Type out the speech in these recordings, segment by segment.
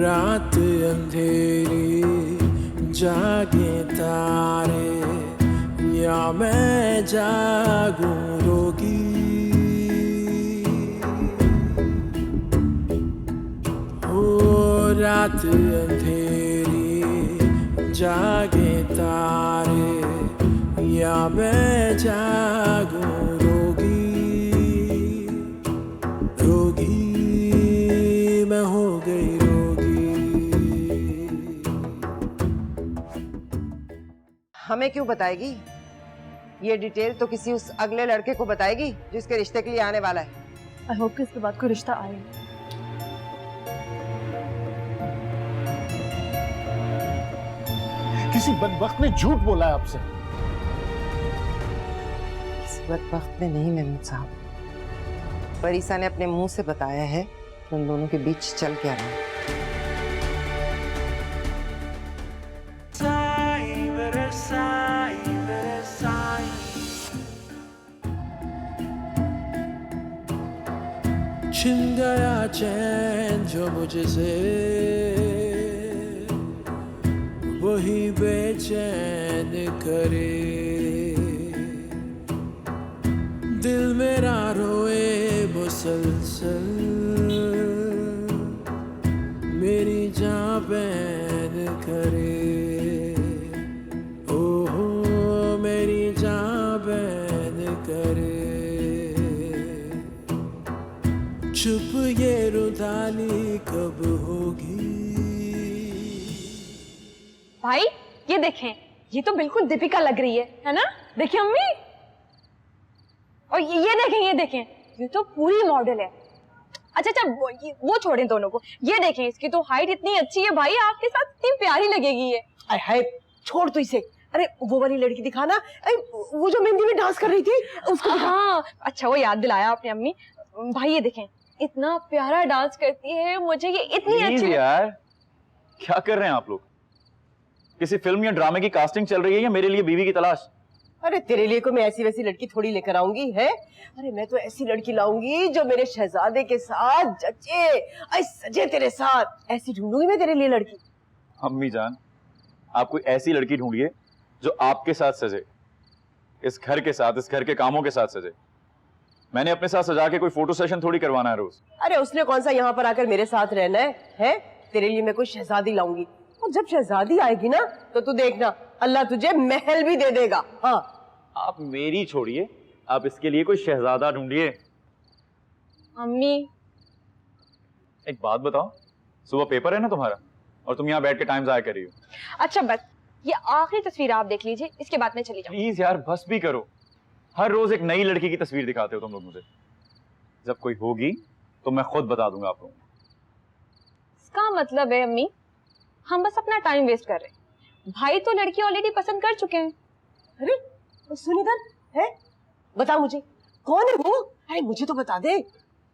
रात अंधेरी जागे तारे या मैं जागूं रोगी। ओ रात अंधेरी जागे तारे या मैं जागूं रोगी। रोगी मैं हो गई रोगी। हमें क्यों बताएगी? ये डिटेल तो किसी उस अगले लड़के को बताएगी जिसके रिश्ते के लिए आने वाला है। आई होप कि इसके बाद कोई रिश्ता आए। किसी बदबख्त ने झूठ बोला है आपसे। इस वक्त में नहीं मेमन साहब, परीसा ने अपने मुंह से बताया है कि उन दोनों के बीच चल क्या रहा है। छिन गया चैन जो मुझसे, वही बेचैन करे। दिल मेरा रोए मुसलसल, मेरी जान बैन करे। ओहो मेरी जान बैन करे। चुप ये रुदाली कब होगी? भाई ये देखें, ये तो बिल्कुल दीपिका लग रही है ना? देखिए अम्मी, और ये देखें, ये देखें, ये तो पूरी मॉडल है। अच्छा वो छोड़ें दोनों को। ये देखें, इसकी तो हाइट इतनी अच्छी है भाई, आपके साथ इतनी प्यारी लगेगी ये। हाय छोड़ तू इसे। अरे वो वाली लड़की दिखाना, वो जो मेहंदी में डांस कर रही थी उसको। हाँ अच्छा, वो याद दिलाया आपने अम्मी। भाई ये देखें, इतना प्यारा डांस करती है, मुझे ये इतनी अच्छी। यार क्या कर रहे हैं आप लोग? किसी फिल्म या ड्रामे की कास्टिंग चल रही है या मेरे लिए बीवी की तलाश? अरे तेरे लिए को मैं ऐसी वैसी लड़की थोड़ी लेकर आऊंगी है। अरे मैं तो ऐसी लड़की लाऊंगी जो मेरे शहजादे के साथ जचे, ऐ सजे तेरे साथ। ऐसी ढूंढूंगी मैं तेरे लिए लड़की। अम्मी जान, आप कोई ऐसी लड़की ढूंढिए जो आपके साथ सजे, इस घर के साथ, इस घर के कामों के साथ सजे। मैंने अपने साथ सजा के कोई फोटो सेशन थोड़ी करवाना है रोज। अरे उसने कौन सा यहाँ पर आकर मेरे साथ रहना है? तेरे लिए मैं कोई शहजादी लाऊंगी, और जब शहजादी आएगी ना तो तू देखना, अल्लाह तुझे महल भी दे देगा। हाँ आप मेरी छोड़िए, आप इसके लिए कोई शहजादा ढूंढिए। अम्मी एक बात बताओ, सुबह पेपर है ना तुम्हारा, और तुम यहाँ बैठ के टाइम जाया कर रही हो। अच्छा बस ये आखिरी तस्वीर आप देख लीजिए, इसके बाद मैं चली जाऊँ। प्लीज यार बस भी करो, हर रोज एक नई लड़की की तस्वीर दिखाते हो तुम लोग मुझे। जब कोई होगी तो मैं खुद बता दूंगा आप लोगों को। इसका मतलब है अम्मी, हम बस अपना टाइम वेस्ट कर रहे हैं। भाई तो लड़की ऑलरेडी पसंद कर चुके हैं। अरे सुन इधर है, बता मुझे कौन है वो? अरे मुझे तो बता दे।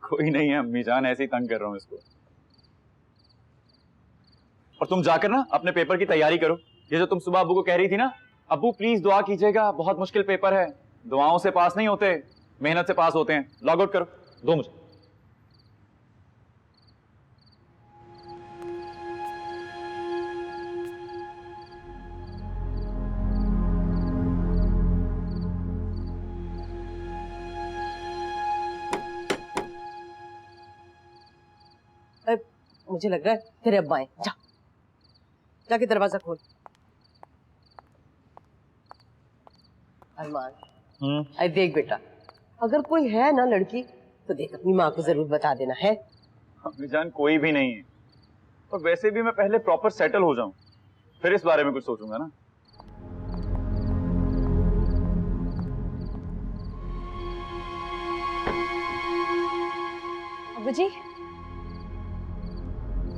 कोई नहीं है अम्मी जान, ऐसे ही तंग कर रहा हूँ इसको। और तुम जाकर ना अपने पेपर की तैयारी करो। ये जो तुम सुबह अब्बू को कह रही थी ना, अब्बू प्लीज दुआ कीजिएगा, बहुत मुश्किल पेपर है, दुआओं से पास नहीं होते, मेहनत से पास होते हैं। लॉग आउट करो, दो मुझे। मुझे लग रहा है तेरे अब्बा हैं। जा जाके दरवाजा खोल। अरमान अरे देख बेटा, अगर कोई है ना लड़की तो देख अपनी माँ को जरूर बता देना है। अम्मी जान कोई भी नहीं है, और वैसे भी मैं पहले प्रॉपर सेटल हो जाऊं, फिर इस बारे में कुछ सोचूंगा ना। अब्बू जी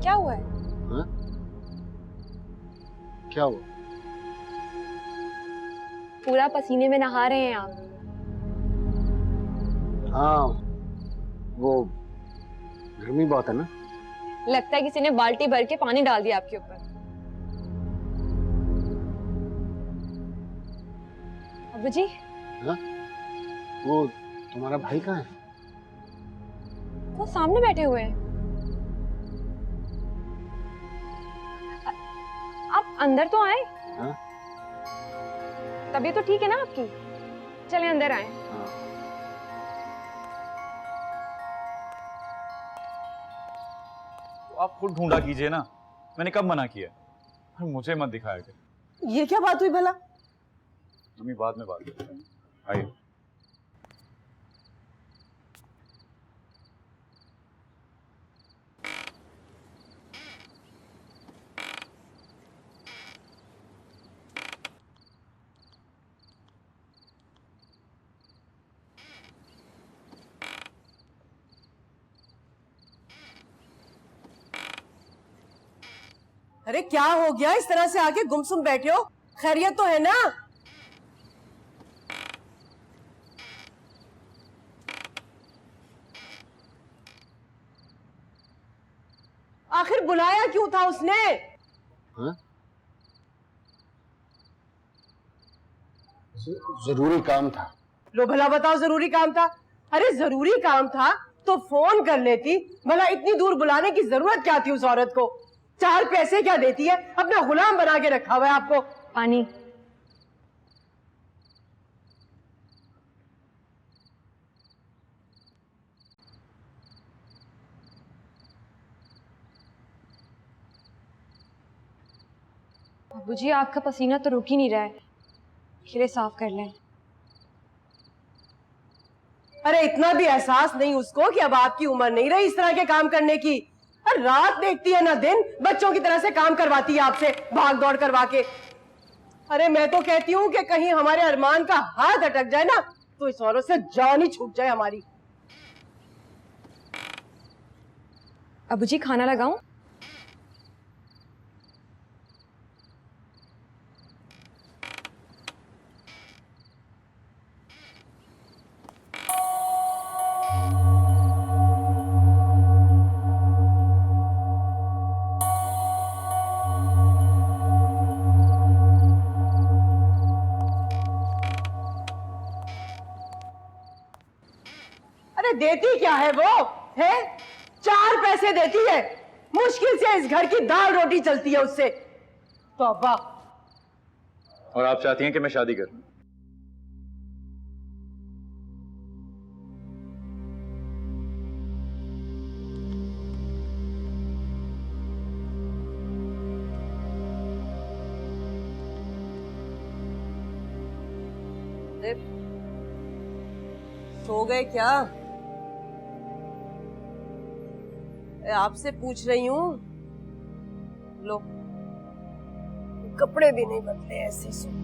क्या हुआ है? हा? क्या हुआ? पूरा पसीने में नहा रहे हैं आप। हाँ वो गर्मी बहुत है ना। लगता है किसी ने बाल्टी भर के पानी डाल दिया आपके ऊपर। अब्बू जी हाँ? वो तुम्हारा भाई कहाँ है? वो सामने बैठे हुए हैं। अंदर तो आए। हाँ? तबीयत तो ठीक है ना आपकी? चले अंदर आए। हाँ। तो आप खुद ढूंढा कीजिए ना, मैंने कब मना किया? और मुझे मत दिखाया कर। ये क्या बात हुई भला? मम्मी बाद में बात करते हैं, आइए। अरे क्या हो गया, इस तरह से आके गुमसुम बैठे हो? खैरियत तो है ना? आखिर बुलाया क्यों था उसने? हाँ? जरूरी काम था। लो भला बताओ, जरूरी काम था? अरे जरूरी काम था तो फोन कर लेती। भला इतनी दूर बुलाने की जरूरत क्या थी उस औरत को? 4 पैसे क्या देती है? अपना गुलाम बना के रखा हुआ है आपको। पानी। बाबूजी आपका पसीना तो रुक ही नहीं रहा है, खिले साफ कर लें। अरे इतना भी एहसास नहीं उसको कि अब आपकी उम्र नहीं रही इस तरह के काम करने की। और रात देखती है ना दिन, बच्चों की तरह से काम करवाती है आपसे, भाग दौड़ करवा के। अरे मैं तो कहती हूँ कि कहीं हमारे अरमान का हाथ अटक जाए ना तो इस औरत से जान ही छूट जाए हमारी। बाबूजी खाना लगाऊं? अरे देती क्या है वो? है 4 पैसे देती है, मुश्किल से इस घर की दाल रोटी चलती है उससे। तौबा। और आप चाहती हैं कि मैं शादी करूं? सो गए क्या? आपसे पूछ रही हूँ। लो, कपड़े भी नहीं बदले, ऐसे सो।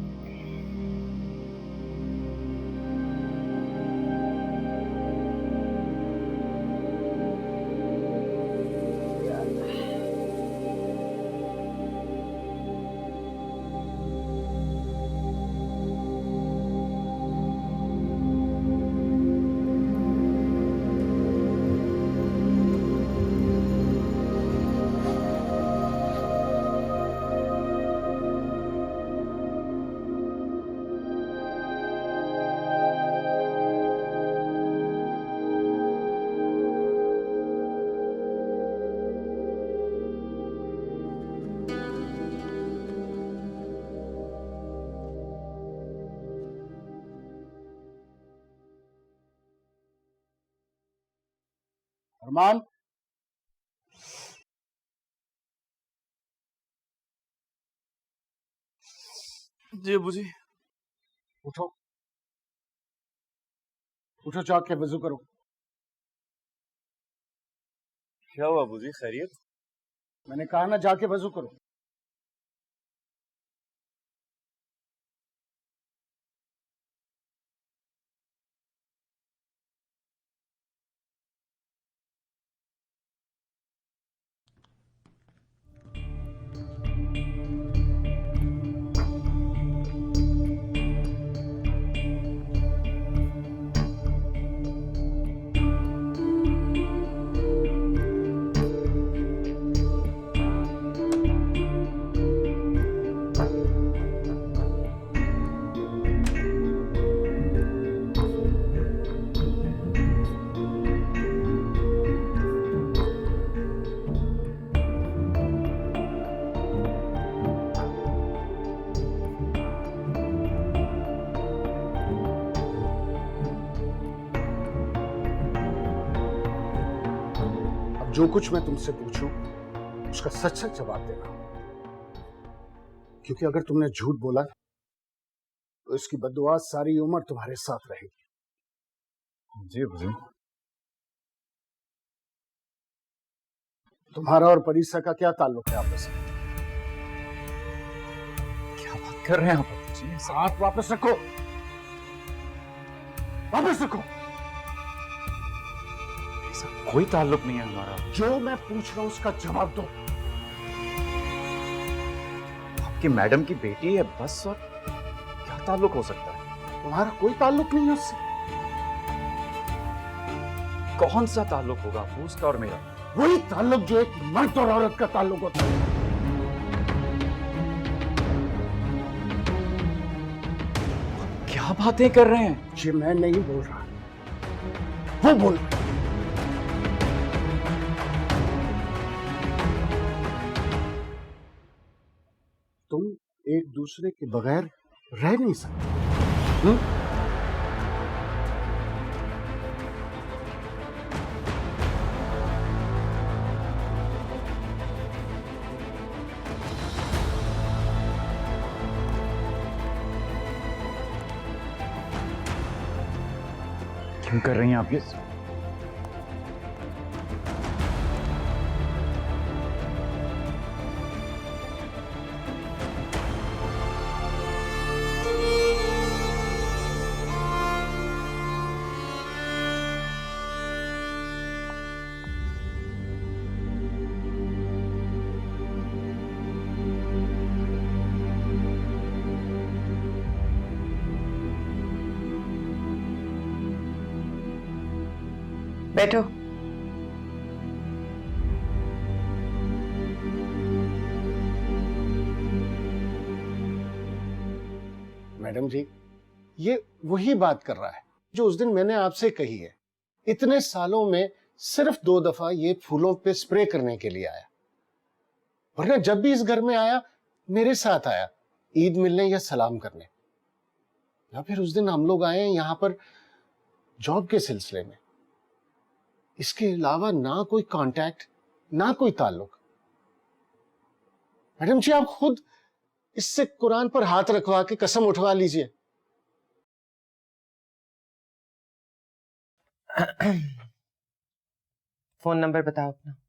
अरमान, जी अबूजी। उठो उठो, चाक के वजू करो। क्या हुआ अबूजी, खैरियत? मैंने कहा ना, जाके वजू करो। जो कुछ मैं तुमसे पूछूं उसका सच सच जवाब देना, क्योंकि अगर तुमने झूठ बोला तो इसकी बद्दुआ सारी उम्र तुम्हारे साथ रहेगी। जी अबू जी। तुम्हारा और परीसा का क्या ताल्लुक है आपस में? क्या बात कर रहे हैं आप अबू जी? हाथ वापस रखो, वापस रखो। ऐसा कोई ताल्लुक नहीं है हमारा। जो मैं पूछ रहा हूं उसका जवाब दो। आपकी मैडम की बेटी है बस, और क्या ताल्लुक हो सकता है? तुम्हारा कोई ताल्लुक नहीं है उससे। कौन सा ताल्लुक होगा अबू उसका और मेरा? वही ताल्लुक जो एक मर्द और औरत का ताल्लुक होता है। क्या बातें कर रहे हैं? ये मैं नहीं बोल रहा, वो बोल रहा है। तुम एक दूसरे के बगैर रह नहीं सकते। क्यों कर रही हैं आप ये? बैठो। मैडम जी, ये वही बात कर रहा है जो उस दिन मैंने आपसे कही है। इतने सालों में सिर्फ 2 दफा ये फूलों पे स्प्रे करने के लिए आया, वरना जब भी इस घर में आया मेरे साथ आया, ईद मिलने या सलाम करने, या फिर उस दिन हम लोग आए हैं यहां पर जॉब के सिलसिले में। इसके अलावा ना कोई कांटेक्ट, ना कोई ताल्लुक। मैडम जी, आप खुद इससे कुरान पर हाथ रखवा के कसम उठवा लीजिए। फोन नंबर बताओ अपना।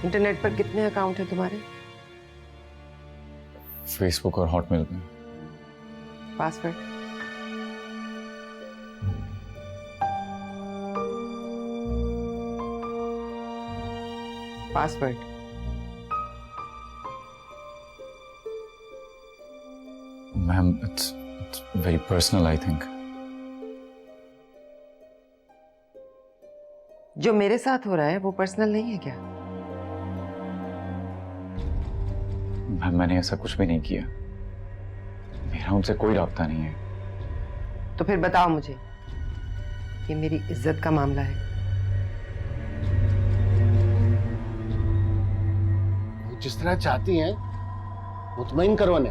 इंटरनेट पर कितने अकाउंट हैं तुम्हारे? फेसबुक और हॉटमेल पे। Password? Password? Ma'am, it's very personal I think. जो मेरे साथ हो रहा है वो पर्सनल नहीं है क्या? मैम, मैंने ऐसा कुछ भी नहीं किया। मेरा उनसे कोई राब्ता नहीं है। तो फिर बताओ मुझे, ये मेरी इज्जत का मामला है। जिस तरह चाहती हैं मुतमईन करो ने।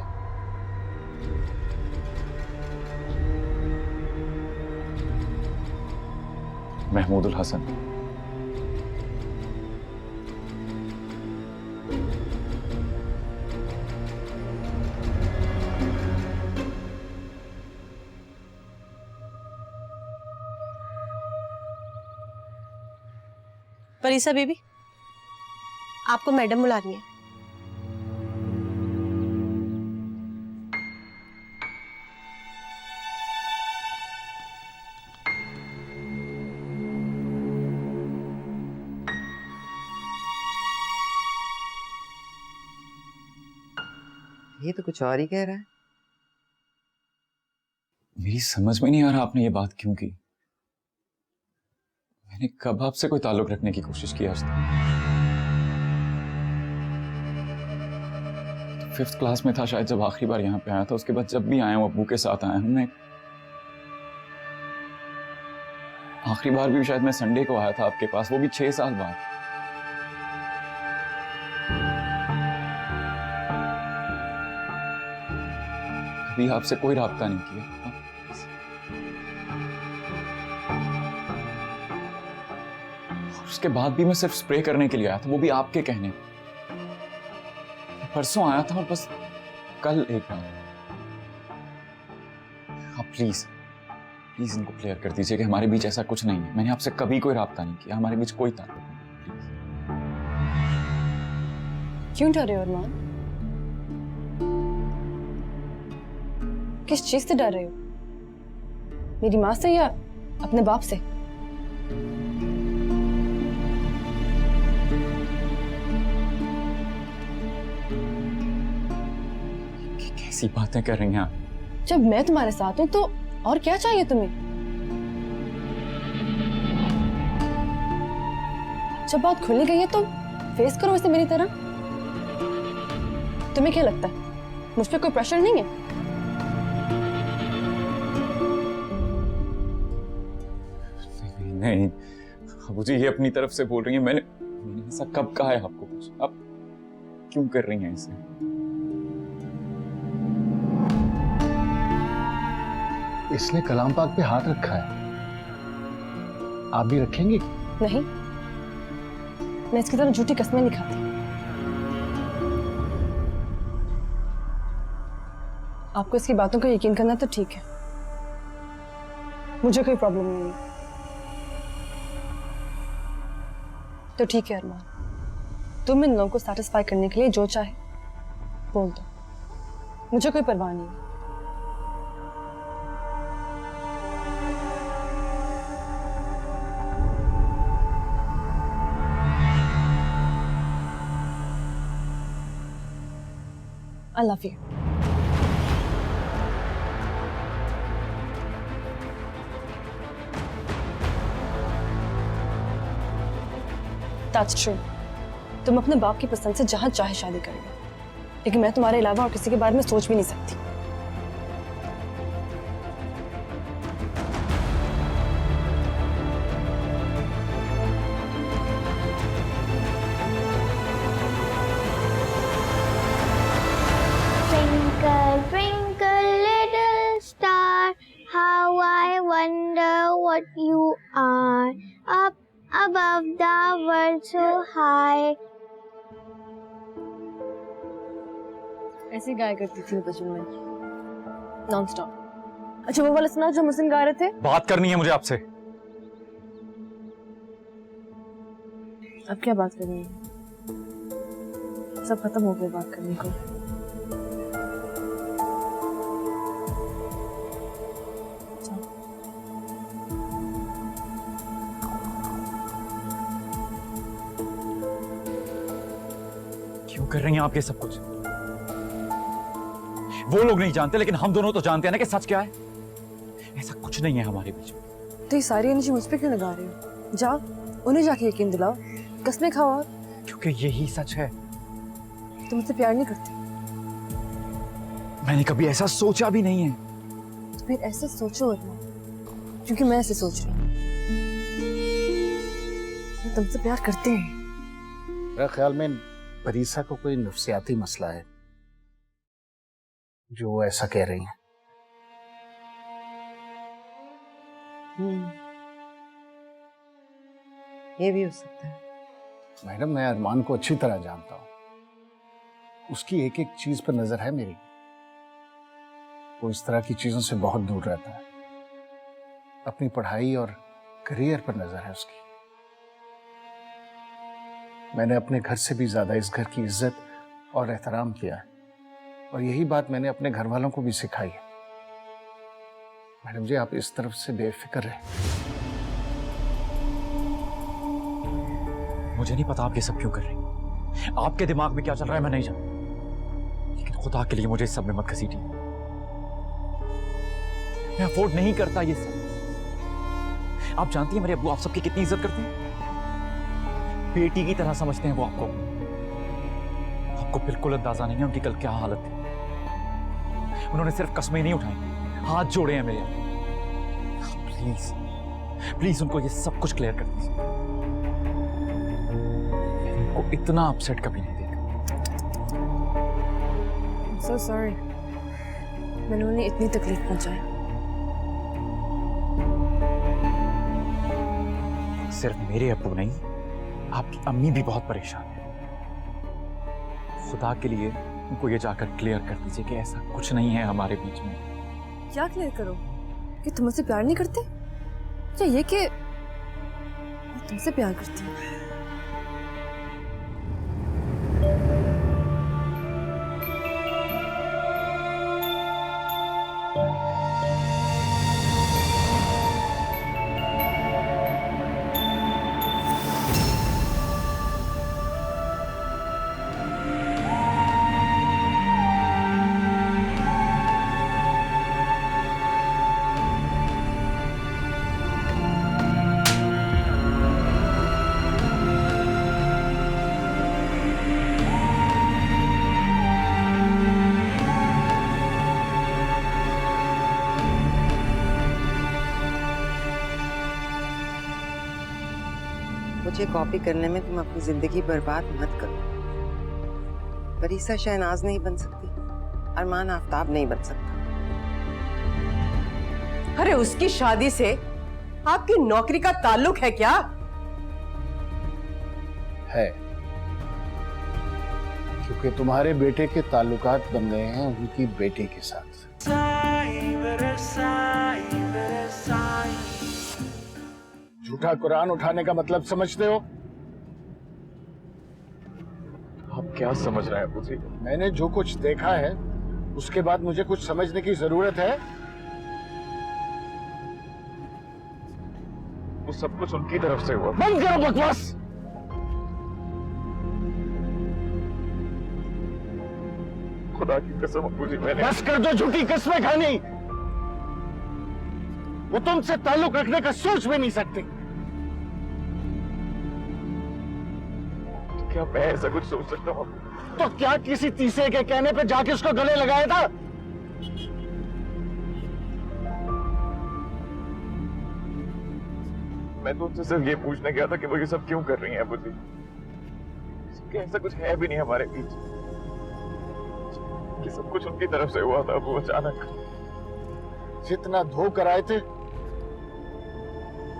महमूदुल हसन। परीसा बेबी, आपको मैडम बुला रही है। ये तो कुछ और ही कह रहा है। मेरी समझ में नहीं आ रहा आपने ये बात क्यों की। मैंने कब आपसे कोई ताल्लुक रखने की कोशिश की आज तक? 5th क्लास में था शायद जब आखिरी बार यहाँ पे आया था। उसके बाद जब भी आया हूँ अब्बू के साथ आया हूँ। मैं आखिरी बार भी शायद मैं संडे को आया था आपके पास, वो भी 6 साल बाद। कभी आपसे कोई राब्ता नहीं किया। उसके बाद भी मैं सिर्फ स्प्रे करने के लिए आया था, वो भी आपके कहने। परसों आया था और बस कल एक बार। आप प्लीज प्लीज इनको क्लियर कर दीजिए कि हमारे बीच ऐसा कुछ नहीं है। मैंने आपसे कभी कोई राब्ता नहीं किया, हमारे बीच कोई ताल्लुक नहीं। क्यों डर रहे हो अरमान? किस चीज से डर रहे हो? मेरी माँ से या अपने बाप से? कैसी बातें कर रही हैं आप? जब मैं तुम्हारे साथ हूं तो और क्या चाहिए तुम्हें? जब बात खुली गई है तो फेस करो इसे मेरी तरह। तुम्हें क्या लगता है मुझ पे कोई प्रेशर नहीं है? नहीं अबू जी, ये अपनी तरफ से बोल रही हैं। मैंने ऐसा कब कहा है आपको कुछ? आप क्यों कर रही हैं इसे? इसने कलाम पाक पे हाथ रखा है, आप भी रखेंगी? नहीं, मैं इसकी तरह झूठी कस्में नहीं खाती। आपको इसकी बातों को यकीन करना तो ठीक है, मुझे कोई प्रॉब्लम नहीं है। तो ठीक है अरमान, तुम इन लोगों को सैटिस्फाई करने के लिए जो चाहे बोल दो, मुझे कोई परवाह नहीं है। I love you. That's true. तुम अपने बाप की पसंद से जहां चाहे शादी करोगे, लेकिन मैं तुम्हारे अलावा और किसी के बारे में सोच भी नहीं सकती। Twinkle, twinkle, little star, how I wonder what you are. Up above the world so high. ऐसे गाया करती थी बचपन में, नॉन स्टॉप। अच्छा वो वाला सुना जो मुस्लिम गा रहे थे? बात करनी है मुझे आपसे। अब क्या बात करनी है? सब खत्म हो गया बात करने को। क्यों कर रही हैं आप ये सब कुछ? वो लोग नहीं जानते, लेकिन हम दोनों तो जानते हैं ना कि सच क्या है। ऐसा कुछ नहीं है हमारे बीच में। तो ये सारी एनर्जी मुझ पे क्यों लगा रहे हो? जाओ उन्हें जाके यकीन दिलाओ, कसमें खाओ। और क्योंकि यही सच है। तुम मुझसे प्यार नहीं करते? मैंने कभी ऐसा सोचा भी नहीं है। तो फिर ऐसे सोचो अरमान, क्योंकि मैं ऐसे सोच रही हूँ। मैं तुमसे प्यार करती हूँ। मेरे ख्याल में परीसा को कोई नफ्सियाती मसला है जो वो ऐसा कह रही हैं। ये भी हो सकता है। मैडम, मैं अरमान को अच्छी तरह जानता हूं, उसकी एक एक चीज पर नजर है मेरी। वो इस तरह की चीजों से बहुत दूर रहता है। अपनी पढ़ाई और करियर पर नजर है उसकी। मैंने अपने घर से भी ज्यादा इस घर की इज्जत और एहतराम किया है, और यही बात मैंने अपने घर वालों को भी सिखाई है। मैडम जी, आप इस तरफ से बेफिक्र रहे। मुझे नहीं पता आप ये सब क्यों कर रही हैं। आपके दिमाग में क्या चल रहा है मैं नहीं जानता, लेकिन खुदा के लिए मुझे इस सब में मत घसीटिए। मैं अफोर्ड नहीं करता ये सब। आप जानती हैं मेरे अब्बू आप सबकी कितनी इज्जत करते हैं। बेटी की तरह समझते हैं वो आपको। आपको बिल्कुल अंदाजा नहीं है उनकी कल क्या हालत थी। उन्होंने सिर्फ कस्में नहीं उठाई, हाथ जोड़े हैं मेरे। प्लीज प्लीज उनको ये सब कुछ क्लियर कर दीजिए। उनको इतना अपसेट कभी नहीं देखा। so sorry, मैंने उन्हें इतनी तकलीफ पहुंचाई। सिर्फ मेरे अब्बू नहीं, आपकी अम्मी भी बहुत परेशान है। खुदा के लिए उनको ये जाकर क्लियर कर दीजिए कि ऐसा कुछ नहीं है हमारे बीच में। क्या क्लियर करो? कि तुम मुझसे प्यार नहीं करते, या ये कि मैं तुमसे प्यार करती हूँ? मुझे कॉपी करने में तुम अपनी जिंदगी बर्बाद मत करो। परीसा शहनाज नहीं बन सकती, अरमान आफ्ताब नहीं बन सकता। अरे उसकी शादी से आपकी नौकरी का ताल्लुक है क्या? है, क्योंकि तुम्हारे बेटे के ताल्लुकात बन गए हैं उनकी बेटी के साथ। झूठा कुरान उठाने का मतलब समझते हो? आप क्या समझ रहे हैं अब्बू जी? मैंने जो कुछ देखा है उसके बाद मुझे कुछ समझने की जरूरत है। वो सब कुछ उनकी तरफ से हुआ। बंद करो बकवास। खुदा की कसम अब्बू जी, मैंने बस कर दो झूठी कस्में खानी। वो तुमसे ताल्लुक रखने का सोच भी नहीं सकती। तो क्या मैं ऐसा कुछ सोच सकता हूँ? तो क्या किसी तीसरे के कहने पे जाके उसको गले लगाया था? मैं तो उनसे सिर्फ ये पूछने गया था कि वो ये सब क्यों कर रही हैं अब्बू जी। कि ऐसा कुछ है भी नहीं हमारे बीच, कि सब कुछ उनकी तरफ से हुआ था। वो अचानक जितना धो कर आए थे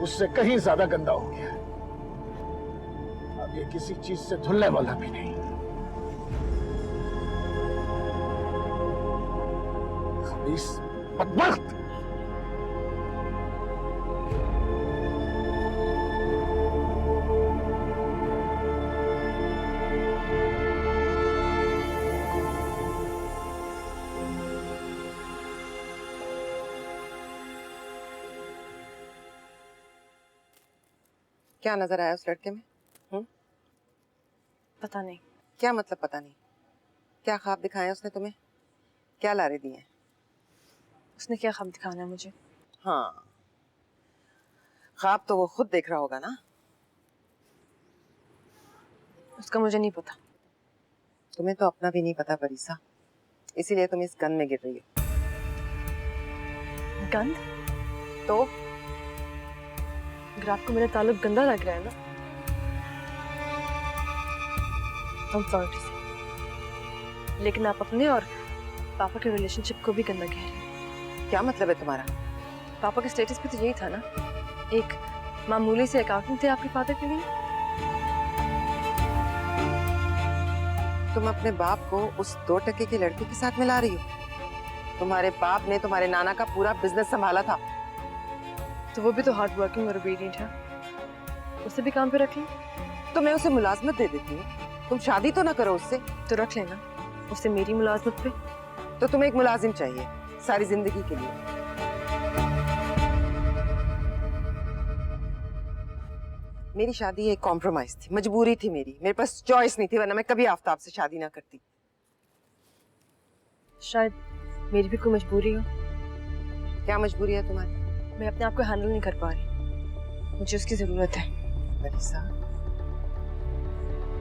उससे कहीं ज्यादा गंदा हो गया। अब ये किसी चीज से धुलने वाला भी नहीं। खबीस बदबख्त। क्या नजर आया उस लड़के में? पता नहीं। क्या मतलब पता नहीं? क्या ख्वाब दिखाया उसने तुम्हें? क्या लारे दिए? उसने क्या ख्वाब दिखाना है मुझे? हाँ, ख्वाब तो वो खुद देख रहा होगा ना। उसका मुझे नहीं पता। तुम्हें तो अपना भी नहीं पता परीसा, इसीलिए तुम इस गंद में गिर रही हो। गंद? तो अगर आपको मेरा ताल्लुक गंदा लग रहा है ना, I'm sorry to say, लेकिन आप अपने और पापा के रिलेशनशिप को भी गंदा कह रहे हैं। क्या मतलब है तुम्हारा? पापा के स्टेटस पे तो यही था ना, एक मामूली से अकाउंटेंट थे आपके फादर के लिए। तुम अपने बाप को उस 2 टके की लड़की के साथ मिला रही हो? तुम्हारे बाप ने तुम्हारे नाना का पूरा बिजनेस संभाला था। तो वो भी तो हार्ड वर्किंग और ओबीडिएंट है, उसे भी काम पे रख लें। तो मैं उसे मुलाजमत दे देती हूँ, तुम शादी तो ना करो उससे। तो रख लेना उसे मेरी मुलाजमत पे। तो तुम्हें एक मुलाजिम चाहिए सारी जिंदगी के लिए। मेरी शादी एक कॉम्प्रोमाइज थी, मजबूरी थी मेरी, मेरे पास चॉइस नहीं थी, वरना मैं कभी आफ्ताब से शादी ना करती। शायद मेरी भी कोई मजबूरी हो। क्या मजबूरी है तुम्हारी? मैं अपने आप को हैंडल नहीं कर पा रही, मुझे उसकी जरूरत है। परीसा,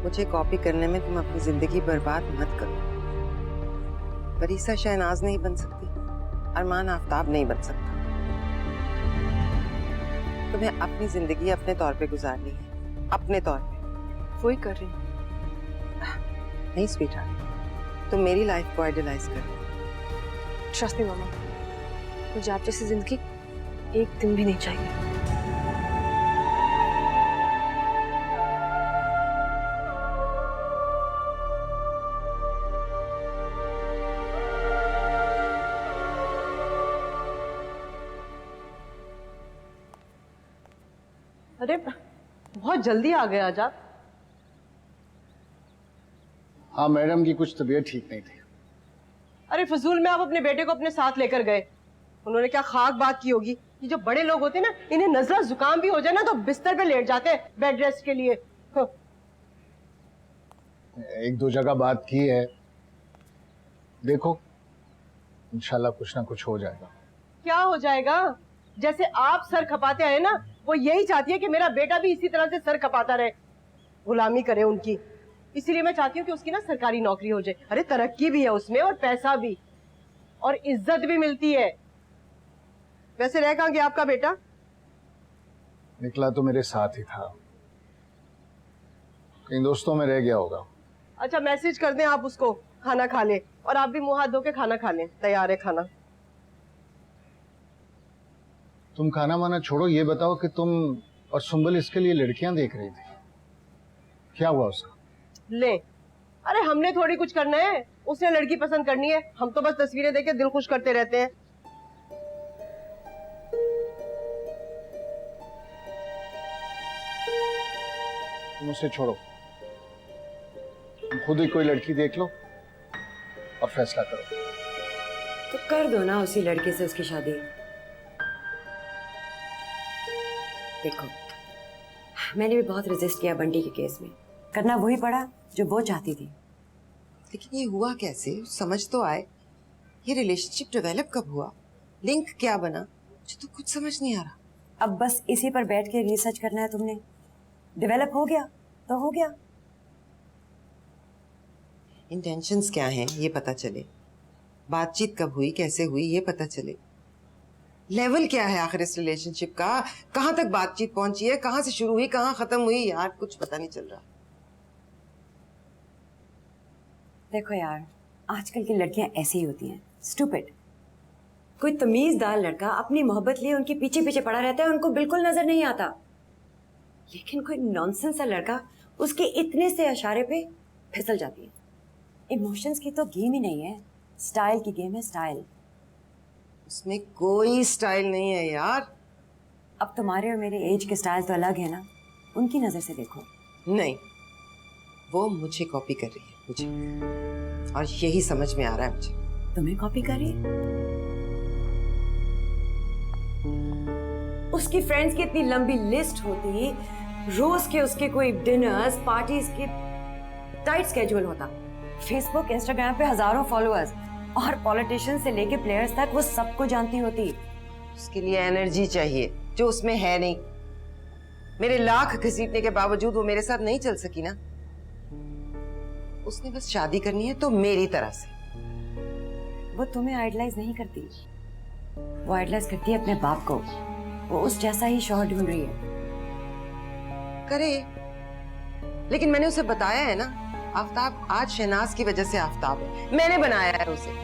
मुझे कॉपी करने में तुम अपनी जिंदगी बर्बाद मत करो। परीसा शहनाज नहीं बन सकती, अरमान आफ्ताब नहीं बन सकता। तुम्हें अपनी जिंदगी अपने तौर पे गुजारनी है, अपने तौर पे, वही कर रही हूँ। नहीं स्वीटहार्ट, तुम मेरी लाइफ को आइडियलाइज कर रही हो। ट्रस्ट मी मामा, मुझे आप जैसी जिंदगी एक दिन भी नहीं चाहिए। अरे बहुत जल्दी आ गए आज आप। हाँ मैडम की कुछ तबीयत ठीक नहीं थी। अरे फजूल में आप अपने बेटे को अपने साथ लेकर गए। उन्होंने क्या खाक बात की होगी। ये जो बड़े लोग होते हैं ना, इन्हें नजला जुकाम भी हो जाए ना तो बिस्तर पे लेट जाते हैं बेड रेस्ट के लिए। हाँ। एक दो जगह बात की है, देखो इंशाल्लाह कुछ ना कुछ हो जाएगा। क्या हो जाएगा? जैसे आप सर खपाते आए ना, वो यही चाहती है कि मेरा बेटा भी इसी तरह से सर खपाता रहे, गुलामी करे उनकी। इसीलिए मैं चाहती हूँ कि उसकी ना सरकारी नौकरी हो जाए। अरे तरक्की भी है उसमें और पैसा भी और इज्जत भी मिलती है। वैसे रह कहाँ गया आपका बेटा? निकला तो मेरे साथ ही था, कहीं दोस्तों में रह गया होगा। अच्छा मैसेज कर दें आप उसको, खाना खा ले। और आप भी मुंह हाथ धो के खाना खा लें, तैयार है खाना। तुम खाना वाना छोड़ो, ये बताओ कि तुम और सुंबल इसके लिए लड़कियां देख रही थी, क्या हुआ उसका? ले, अरे हमने थोड़ी कुछ करना है, उसने लड़की पसंद करनी है। हम तो बस तस्वीरें देख के दिल खुश करते रहते हैं। तुम उसे छोड़ो, तुम खुद ही कोई लड़की देख लो और फैसला करो। तो कर दो ना उसी लड़के से उसकी शादी। देखो, मैंने भी बहुत रेजिस्ट किया बंटी के केस में, करना वही पड़ा जो वो चाहती थी। लेकिन ये हुआ कैसे, समझ तो आए। ये रिलेशनशिप डेवलप कब हुआ, लिंक क्या बना, मुझे तो कुछ समझ नहीं आ रहा। अब बस इसी पर बैठ के रिसर्च करना है तुमने। डेवलप हो गया तो हो गया। इंटेंशंस क्या हैं ये पता चले, बातचीत कब हुई, कैसे हुई, ये पता चले। लेवल क्या है आखिर इस रिलेशनशिप का, कहाँ तक बातचीत पहुंची है, कहाँ से शुरू हुई, कहाँ खत्म हुई, यार कुछ पता नहीं चल रहा। देखो यार, आजकल की लड़कियां ऐसी ही होती हैं, स्टूपिड। कोई तमीजदार लड़का अपनी मोहब्बत लिए उनके पीछे पीछे पड़ा रहता है, उनको बिल्कुल नजर नहीं आता। लेकिन कोई नॉनसेंस सा लड़का उसके इतने से इशारे पे फिसल जाती है। इमोशंस की तो गेम ही नहीं है, स्टाइल की गेम है, स्टाइल। उसमें कोई स्टाइल नहीं है यार। अब तुम्हारे और मेरे एज के स्टाइल तो अलग है ना, उनकी नजर से देखो। नहीं, वो मुझे कॉपी कर रही है, मुझे, और यही समझ में आ रहा है मुझे। तुम्हें कॉपी कर रही? उसकी फ्रेंड्स की इतनी लंबी लिस्ट होती, रोज के उसके कोई डिनर्स पार्टीज के टाइट स्केड्यूल होता, फेसबुक इंस्टाग्राम पे हजारों फॉलोअर्स, और पॉलिटिशियन से लेके प्लेयर्स तक वो सबको जानती होती। उसके लिए एनर्जी चाहिए जो उसमें है नहीं। मेरे लाख घसीटने के बावजूद वो मेरे साथ नहीं चल सकी ना। उसने बस शादी करनी है तो मेरी तरह से। वो तुम्हें आइडलाइज नहीं करती, वो आइडलाइज करती है अपने बाप को। वो उस जैसा ही शौहर ढूंढ रही है। करे, लेकिन मैंने उसे बताया है ना, आफ्ताब आज शहनाज की वजह से आफ्ताब है, मैंने बनाया है उसे।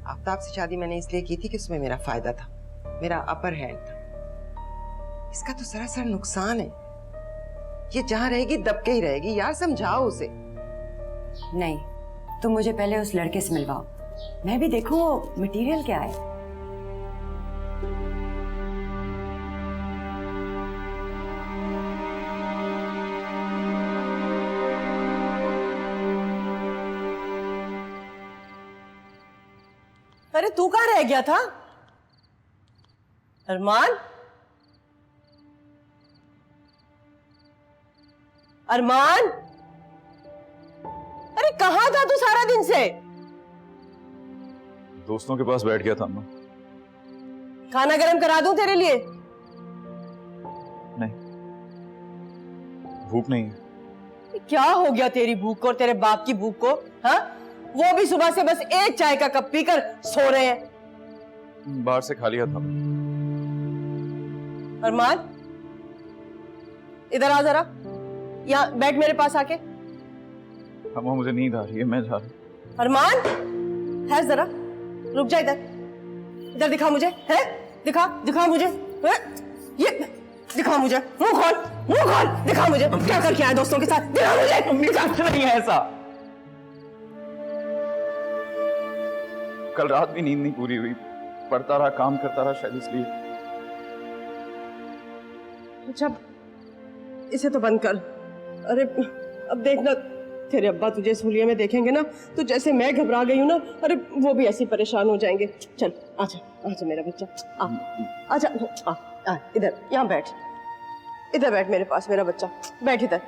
आफ्ताब से शादी मैंने इसलिए की थी कि उसमें मेरा फायदा था, मेरा अपर हैंड था। इसका तो सरासर नुकसान है। ये जहां रहेगी दब के ही रहेगी। यार समझाओ उसे। नहीं, तुम मुझे पहले उस लड़के से मिलवाओ, मैं भी देखूं वो मटेरियल क्या है। अरे तू कहाँ रह गया था अरमान? अरमान, अरे कहाँ था तू सारा दिन से? दोस्तों के पास बैठ गया था अम्मा। खाना गरम करा दूं तेरे लिए? नहीं, भूख नहीं है। क्या हो गया तेरी भूख को और तेरे बाप की भूख को? हाँ, वो भी सुबह से बस एक चाय का कप पीकर सो रहे हैं। बाहर से खा लिया था। अरमान, इधर आ जरा, यहाँ बैठ मेरे पास आके। अम्मा मुझे नींद आ रही है, मैं जा रहा हूँ। अरमान, है जरा, रुक जा इधर। इधर दिखा मुझे, है? दिखा मुझे, है? ये दिखा मुझे, मुंह खोल, दिखा मुझे क्या करके आया दोस्तों के साथ, दिखा मुझे। मम्मी नहीं है ऐसा। कल रात भी नींद नहीं पूरी हुई, पढ़ता रहा, काम करता रहा, शायद इसलिए। अच्छा, इसे तो बंद कर। अरे अब देखना, तेरे अब्बा तुझे इस हुलिये में देखेंगे ना तो जैसे मैं घबरा गई हूँ ना, अरे वो भी ऐसे परेशान हो जाएंगे। चल आजा मेरा बच्चा, आजा, इधर, यहाँ बैठ, इधर बैठ मेरे पास मेरा बच्चा, बैठ इधर।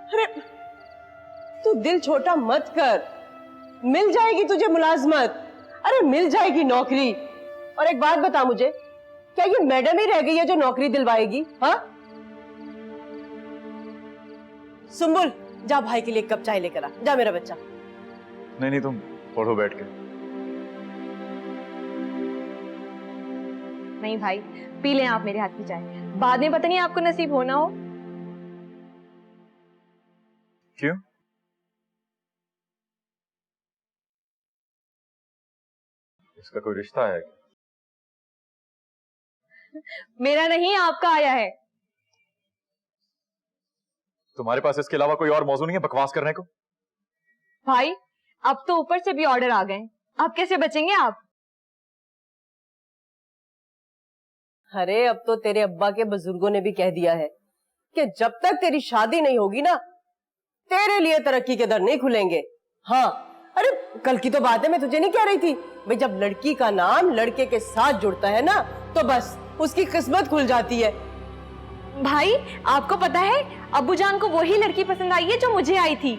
अरे तू दिल छोटा मत कर, मिल जाएगी तुझे मुलाजमत, अरे मिल जाएगी नौकरी। और एक बात बता मुझे, क्या ये मैडम ही रह गई है जो नौकरी दिलवाएगी? हाँ सुम्बुल, जा भाई के लिए एक कप चाय लेकर आ, जा मेरा बच्चा। नहीं तुम पढ़ो बैठ के। नहीं भाई, पी लें आप मेरे हाथ की चाय, बाद में पता नहीं आपको नसीब होना हो। क्यों? इसका कोई रिश्ता है? मेरा नहीं, आपका आया है। तुम्हारे पास इसके अलावा कोई और मौजू नहीं है बकवास करने को? भाई अब तो ऊपर से भी ऑर्डर आ गए, अब कैसे बचेंगे आप? अरे अब तो तेरे अब्बा के बुजुर्गों ने भी कह दिया है कि जब तक तेरी शादी नहीं होगी ना, तेरे लिए तरक्की के दर नहीं खुलेंगे। हाँ, अरे कल की तो बात है, मैं तुझे नहीं कह रही थी भाई, जब लड़की का नाम लड़के के साथ जुड़ता है ना तो बस उसकी किस्मत खुल जाती है। भाई आपको पता है, अब्बू जान को वही लड़की पसंद आई है जो मुझे आई थी।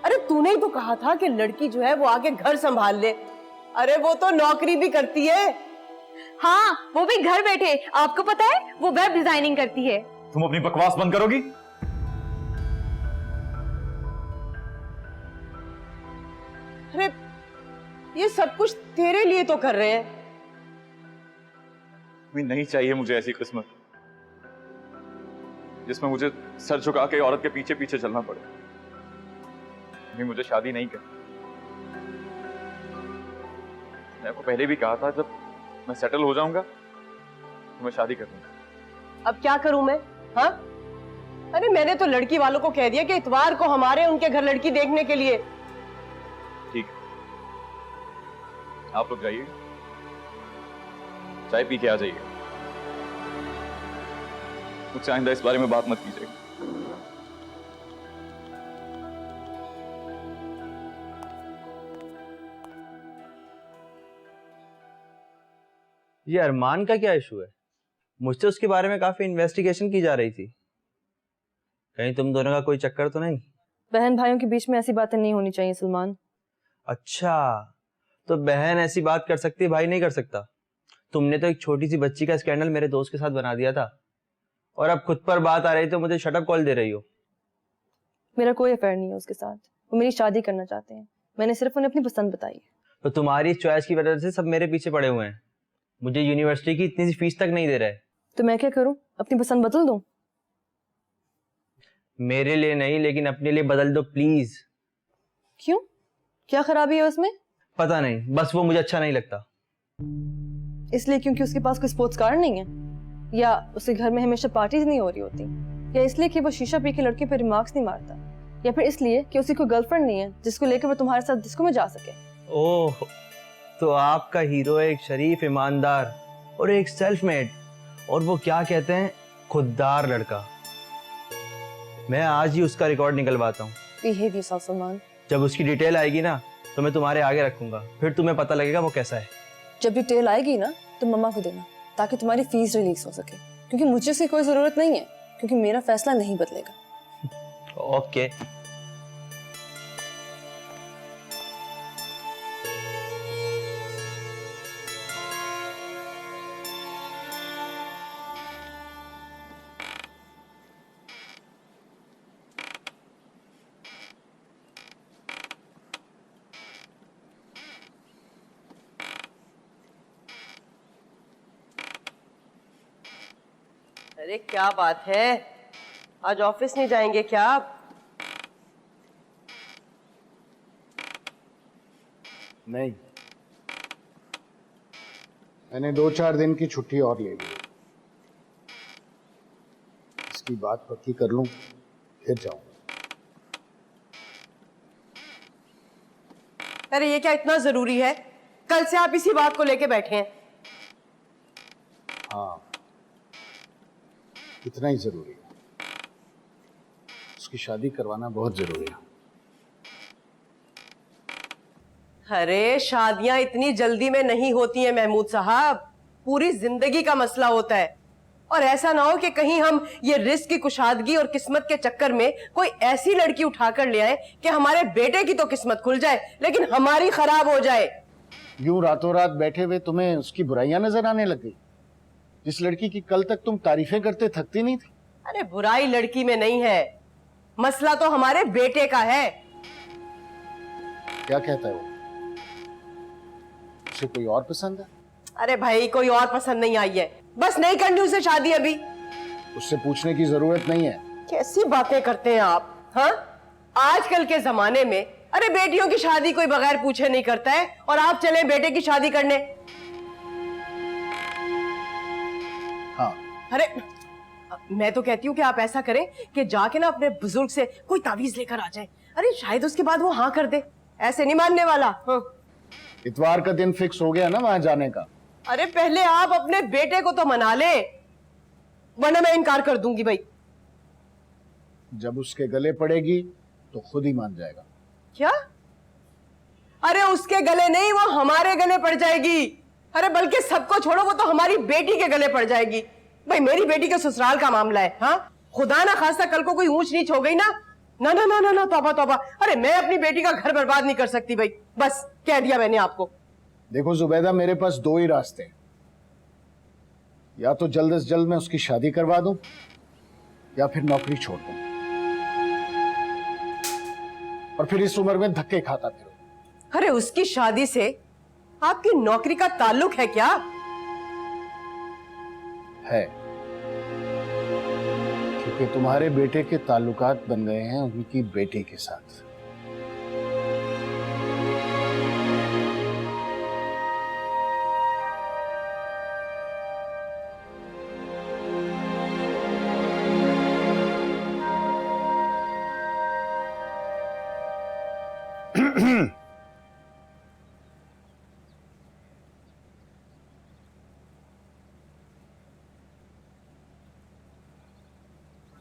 अरे तूने ही तो कहा था कि लड़की जो है वो आगे घर संभाल ले। अरे वो तो नौकरी भी करती है। हाँ, वो भी घर बैठे, आपको पता है वो वेब डिजाइनिंग करती है। तुम अपनी बकवास बंद करोगी? अरे ये सब कुछ तेरे लिए तो कर रहे हैं। नहीं चाहिए मुझे ऐसी किस्मत जिसमें मुझे सर झुका के औरत के पीछे पीछे चलना पड़े। नहीं, मुझे शादी नहीं करनी। मैं आपको पहले भी कहा था, जब मैं सेटल हो जाऊंगा तो मैं शादी कर लूंगा। अब क्या करूं मैं? हाँ, अरे मैंने तो लड़की वालों को कह दिया कि इतवार को हमारे उनके घर लड़की देखने के लिए। ठीक है, आप लोग जाइए, चाय पी के आ जाइए। मुझसे आइंदा इस बारे में बात मत कीजिएगा। ये अरमान का क्या इशू है? मुझसे उसके बारे में काफी इन्वेस्टिगेशन की जा रही थी। कहीं तुम दोनों का कोई चक्कर तो नहीं? बहन भाइयों के बीच में ऐसी बातें नहीं होनी चाहिए सलमान। अच्छा, तो बहन ऐसी बात कर सकती है, भाई नहीं कर सकता? तुमने तो एक छोटी सी बच्ची का स्कैंडल मेरे दोस्त के साथ बना दिया था, और अब खुद पर बात आ रही तो मुझे शट अप कॉल दे रही हो। मेरा कोई अफेयर नहीं है उसके साथ, वो मेरी शादी करना चाहते हैं, मैंने सिर्फ उन्हें अपनी पसंद बताई है। तो तुम्हारी चॉइस की वजह से सब मेरे पीछे पड़े हुए हैं, मुझे यूनिवर्सिटी की इतनी सी फीस तक नहीं दे रहे। तो मैं क्या करूं, अपनी पसंद बदल दूं? मेरे लिए नहीं, लेकिन अपने लिए बदल दो प्लीज। क्यों, क्या खराबी है उसमें? पता नहीं, बस वो मुझे अच्छा नहीं लगता। इसलिए क्योंकि उसके पास कोई स्पोर्ट्स कार नहीं है, या उसके घर में हमेशा पार्टीज नहीं हो रही होती, या इसलिए कि वो शीशा पी के लड़के पे रिमार्क्स नहीं मारता, या फिर इसलिए कि उसकी कोई गर्लफ्रेंड नहीं है जिसको लेकर वो तुम्हारे साथ डिस्को में जा सके। ओह, तो आपका हीरो एक शरीफ, ईमानदार और एक सेल्फ मेड, और वो क्या कहते हैं, खुददार लड़का। मैं आज ही उसका रिकॉर्ड निकलवाता हूँ। Behave yourself Salman. जब उसकी डिटेल आएगी ना तो मैं तुम्हारे आगे रखूंगा, फिर तुम्हें पता लगेगा वो कैसा है। जब डिटेल आएगी ना तो मम्मा को देना, ताकि तुम्हारी फीस रिलीज हो सके, क्योंकि मुझे उसकी कोई जरूरत नहीं है, क्योंकि मेरा फैसला नहीं बदलेगा। ओके। अरे क्या बात है, आज ऑफिस नहीं जाएंगे क्या आप? नहीं, मैंने 2-4 दिन की छुट्टी और ले ली। इसकी बात पक्की कर लूं फिर जाऊंगा। अरे ये क्या इतना जरूरी है? कल से आप इसी बात को लेके बैठे हैं। हाँ, इतना ही जरूरी है। उसकी शादी करवाना बहुत जरूरी है। अरे शादियां इतनी जल्दी में नहीं होती हैं महमूद साहब, पूरी जिंदगी का मसला होता है। और ऐसा ना हो कि कहीं हम ये रिस्क की कुशादगी और किस्मत के चक्कर में कोई ऐसी लड़की उठाकर ले आए कि हमारे बेटे की तो किस्मत खुल जाए लेकिन हमारी खराब हो जाए। यूं रातों रात बैठे हुए तुम्हें उसकी बुराइयां नजर आने लग गई, जिस लड़की की कल तक तुम तारीफें करते थकती नहीं थी। अरे बुराई लड़की में नहीं है, मसला तो हमारे बेटे का है। क्या कहता है वो? उसे कोई और पसंद है? अरे भाई कोई और पसंद नहीं आई है, बस नहीं करनी उसे शादी अभी। उससे पूछने की जरूरत नहीं है। कैसी बातें करते हैं आप? हाँ, आजकल के जमाने में अरे बेटियों की शादी कोई बगैर पूछे नहीं करता है और आप चले बेटे की शादी करने। हाँ, अरे मैं तो कहती हूँ कि आप ऐसा करें कि जाके ना अपने बुजुर्ग से कोई तावीज लेकर आ जाए। अरे शायद उसके बाद वो हाँ कर दे, ऐसे नहीं मानने वाला। हाँ। इतवार का दिन फिक्स हो गया ना वहां जाने का। अरे पहले आप अपने बेटे को तो मना ले, वरना मैं इनकार कर दूंगी भाई। जब उसके गले पड़ेगी तो खुद ही मान जाएगा। क्या? अरे उसके गले नहीं, वो हमारे गले पड़ जाएगी। अरे बल्कि सबको छोड़ो, वो तो हमारी बेटी के गले पड़ जाएगी। भाई मेरी बेटी के ससुराल का मामला है। हाँ, खुदा ना खास्ता कल को कोई ऊंच नीच हो गई ना, ना ना ना ना ना, तौबा तौबा। अरे मैं अपनी बेटी का घर बर्बाद नहीं कर सकती भाई, बस कह दिया मैंने आपको। देखो जुबैदा, मेरे पास 2 ही रास्ते हैं, या तो जल्द से जल्द मैं उसकी शादी करवा दूं या फिर नौकरी छोड़ दूं और फिर इस उम्र में धक्के खाता फिरूं। अरे उसकी शादी से आपकी नौकरी का ताल्लुक है क्या? है, क्योंकि तुम्हारे बेटे के ताल्लुकात बन गए हैं उनकी बेटी के साथ।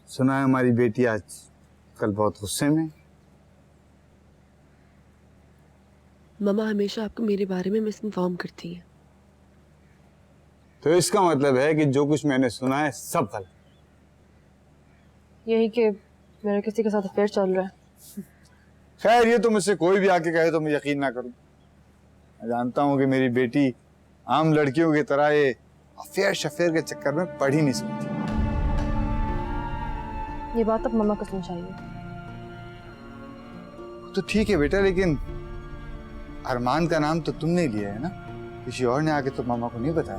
सुना है हमारी बेटी आज कल बहुत गुस्से में। मम्मा हमेशा आपको मेरे बारे में मिस इन्फॉर्म करती हैं। तो इसका मतलब है कि जो कुछ मैंने सुना है सब गलत। यही कि मेरा किसी के साथ अफेयर चल रहा है। खैर, ये तो मुझसे कोई भी आके कहे तो मैं यकीन ना करूं। मैं जानता हूं कि मेरी बेटी आम लड़कियों की तरह ये अफेयर शफेयर के चक्कर में पढ़ ही नहीं सकती। ये बात अब मम्मा को समझाइए। तो ठीक है बेटा, लेकिन अरमान का नाम तो तुमने लिया है ना, किसी और ने आके तो मामा को नहीं बताया।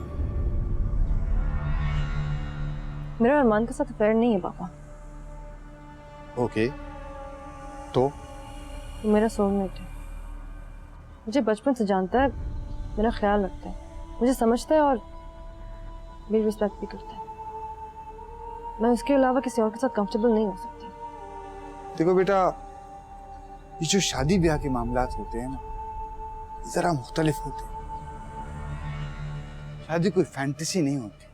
मेरा अरमान के साथ अफेयर नहीं है पापा। ओके, तो मेरा सोलमेट है, मुझे बचपन से जानता है, मेरा ख्याल रखता है, मुझे समझता है और मेरी रिस्पेक्ट भी करता है। मैं उसके अलावा किसी और के साथ कंफर्टेबल नहीं हो सकती। देखो बेटा, ये जो शादी ब्याह के मामलात होते हैं ना, जरा मुख्तलिफ होते हैं। शादी कोई फैंटेसी नहीं होती,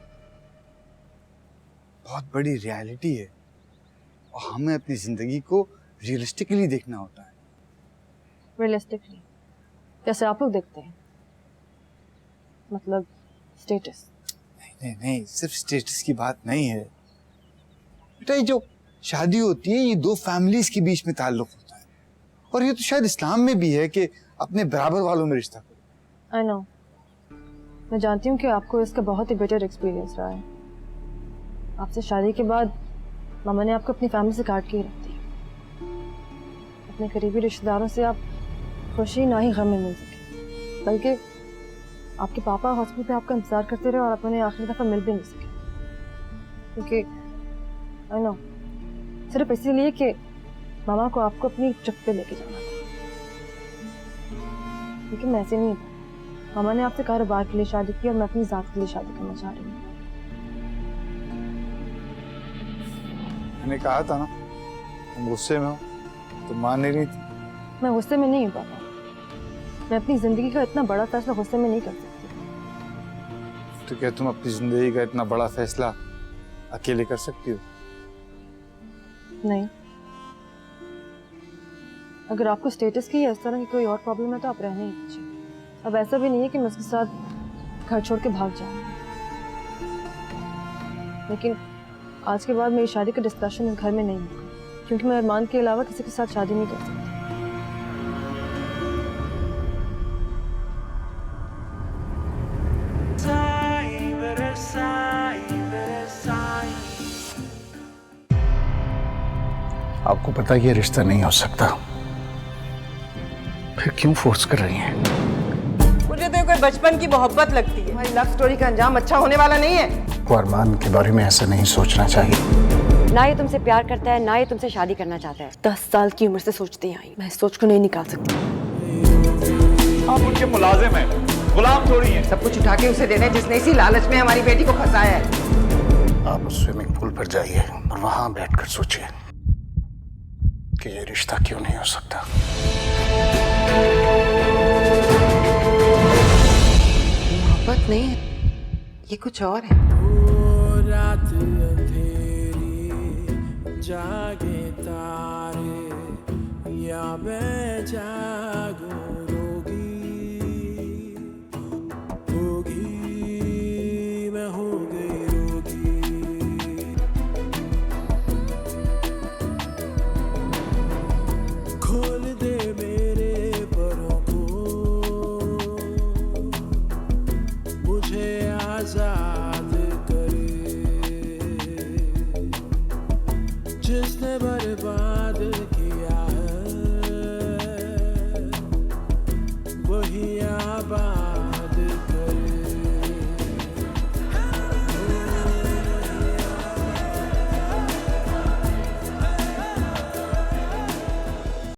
बहुत बड़ी रियलिटी है और हमें अपनी जिंदगी को रियलिस्टिकली देखना होता है। रियलिस्टिकली जैसे आप लोग देखते हैं, मतलब स्टेटस? नहीं नहीं, सिर्फ स्टेटस की बात नहीं है बेटा। ये जो शादी होती है, ये 2 फैमिलीज के बीच में ताल्लुक होता है, और ये तो शायद इस्लाम में भी है कि अपने बराबर वालों में रिश्ता करो। आई नो, मैं जानती हूँ कि आपको इसका बहुत ही बेटर एक्सपीरियंस रहा है। आपसे शादी के बाद मामा ने आपको अपनी फैमिली से काट के ही रख दिया। अपने करीबी रिश्तेदारों से आप खुशी ना ही गम में मिल सके, बल्कि आपके पापा हॉस्पिटल पे आपका इंतजार करते रहे और आप उन्हें आखिरी दफा मिल भी नहीं सके। क्योंकि आई नो सिर्फ इसीलिए कि मामा को आपको अपनी ट्रिप पे लेके जाना था, लेकिन ऐसे नहीं था। मामा ने आपसे कारोबार के लिए शादी की और मैं अपनी जात के लिए शादी करना चाह रही हूँ। मैंने कहा था ना, तुम गुस्से में हो, तुम मान नहीं रही थी। मैं गुस्से में नहीं हूँ पापा, मैं अपनी जिंदगी का इतना बड़ा फैसला गुस्से में नहीं कर सकती। तो क्या तुम अपनी जिंदगी का इतना बड़ा फैसला अकेले कर सकती हो? नहीं, अगर आपको स्टेटस की या इस तरह की कोई और प्रॉब्लम है तो आप रहने ही दीजिए। अब ऐसा भी नहीं है कि मैं उसके साथ घर छोड़ के भाग जाऊंगी, लेकिन आज के बाद मेरी शादी का डिस्कशन इस घर में नहीं होगा, क्योंकि मैं अरमान के अलावा किसी के साथ शादी नहीं कर सकती। आपको पता है ये रिश्ता नहीं हो सकता, फिर क्यों फोर्स कर रही हैं? मुझे तो कोई बचपन की मोहब्बत लगती है। हमारी लव स्टोरी का अंजाम अच्छा होने वाला नहीं है। को अरमान के बारे में ऐसा नहीं सोचना चाहिए। ना ये तुमसे प्यार करता है, ना ये तुमसे शादी करना चाहता है। 10 साल की उम्र से सोचती आई, मैं इस सोच को नहीं निकाल सकती। आप उनके मुलाजिम हैं, गुलाम थोड़ी हैं। सब कुछ उठा के उसे देने जिसने इसी लालच में हमारी बेटी को फंसाया है। आप उस स्विमिंग पूल पर जाइए और वहां बैठकर सोचिए कि ये रिश्ता क्यों नहीं हो सकता। मोहब्बत नहीं है, ये कुछ और है। रात अंधेरी जागे तारे या मैं जागूं